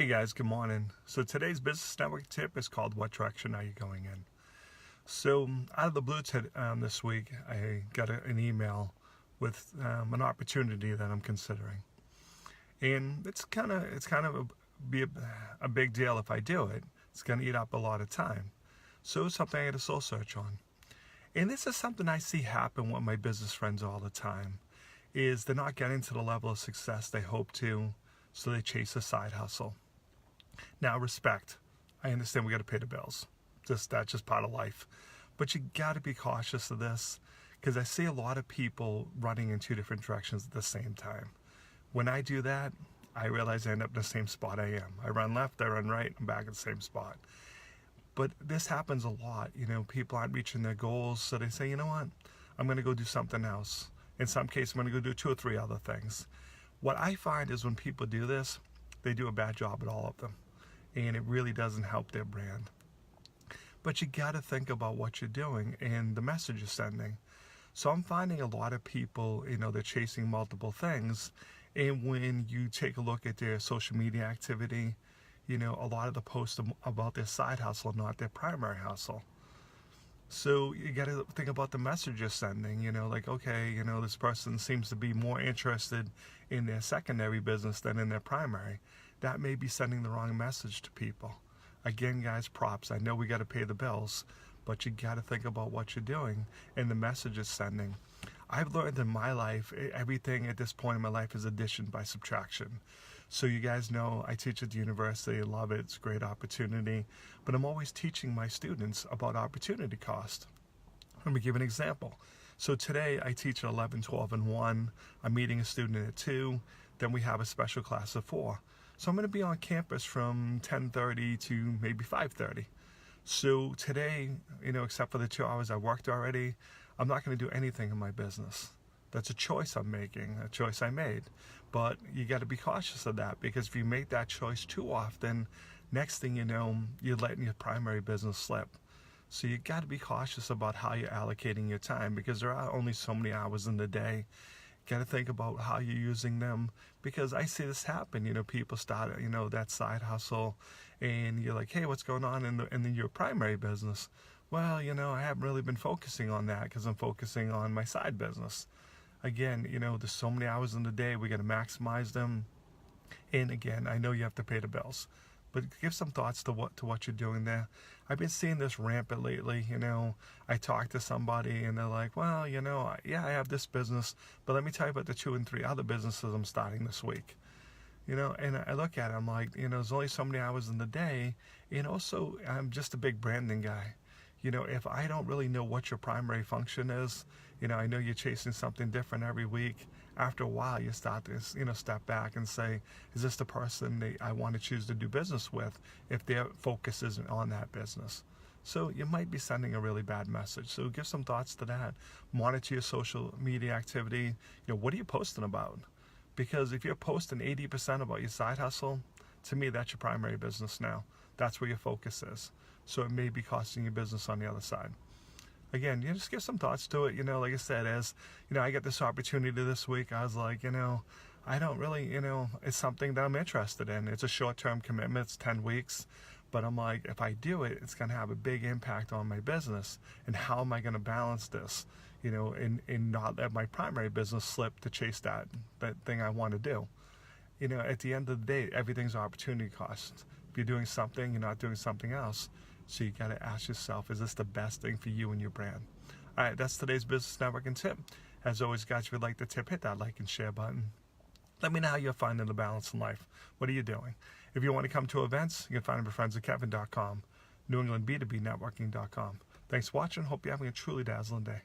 Hey guys, good morning. So today's business network tip is called What Direction Are You Going In? So out of the blue this week, I got an email with an opportunity that I'm considering. And it's kind of a big deal if I do it. It's going to eat up a lot of time. So it's something I had to soul search on. And this is something I see happen with my business friends all the time, is they're not getting to the level of success they hope to, so they chase a side hustle. Now, respect. I understand we got to pay the bills. That's just part of life. But you got to be cautious of this, because I see a lot of people running in two different directions at the same time. When I do that, I realize I end up in the same spot I am. I run left, I run right, I'm back at the same spot. But this happens a lot. People aren't reaching their goals, so they say, you know what, I'm going to go do something else. In some cases, I'm going to go do 2 or 3 other things. What I find is when people do this, they do a bad job at all of them, and it really doesn't help their brand. But you got to think about what you're doing and the message you're sending. So I'm finding a lot of people, they're chasing multiple things, and when you take a look at their social media activity, a lot of the posts about their side hustle, not their primary hustle. So you got to think about the message you're sending, okay, this person seems to be more interested in their secondary business than in their primary. That may be sending the wrong message to people. Again, guys, props. I know we got to pay the bills, but you got to think about what you're doing and the message it's sending. I've learned in my life, everything at this point in my life is addition by subtraction. So you guys know I teach at the university. I love it. It's a great opportunity. But I'm always teaching my students about opportunity cost. Let me give an example. So today I teach at 11, 12, and 1. I'm meeting a student at 2. Then we have a special class at 4. So I'm going to be on campus from 10:30 to maybe 5:30. So today, except for the 2 hours I worked already, I'm not going to do anything in my business. That's a choice I'm making, a choice I made. But you got to be cautious of that, because if you make that choice too often, next thing you know, you're letting your primary business slip. So you got to be cautious about how you're allocating your time, because there are only so many hours in the day. Got to think about how you're using them, because I see this happen. People start, that side hustle, and you're like, hey, what's going on in your primary business? Well, I haven't really been focusing on that because I'm focusing on my side business. Again, there's so many hours in the day. We got to maximize them. And again, I know you have to pay the bills, but give some thoughts to what you're doing there. I've been seeing this rampant lately. I talk to somebody and they're like, well, yeah, I have this business, but let me tell you about the 2 and 3 other businesses I'm starting this week. And I look at it, I'm like, there's only so many hours in the day. And also, I'm just a big branding guy. If I don't really know what your primary function is, I know you're chasing something different every week. After a while, you start to, step back and say, is this the person that I want to choose to do business with if their focus isn't on that business? So you might be sending a really bad message. So give some thoughts to that. Monitor your social media activity. What are you posting about? Because if you're posting 80% about your side hustle, to me, that's your primary business now. That's where your focus is. So it may be costing you business on the other side. Again, just give some thoughts to it. Like I said, as I get this opportunity this week, I was like, I don't really, it's something that I'm interested in. It's a short-term commitment. It's 10 weeks. But I'm like, if I do it, it's going to have a big impact on my business. And how am I going to balance this, and not let my primary business slip to chase that thing I want to do. At the end of the day, everything's opportunity cost. If you're doing something, you're not doing something else. So you got to ask yourself, is this the best thing for you and your brand? All right, that's today's business networking tip. As always, guys, if you'd like the tip, hit that like and share button. Let me know how you're finding the balance in life. What are you doing? If you want to come to events, you can find them at friendsofkevin.com, NewEnglandB2BNetworking.com. Thanks for watching. Hope you're having a truly dazzling day.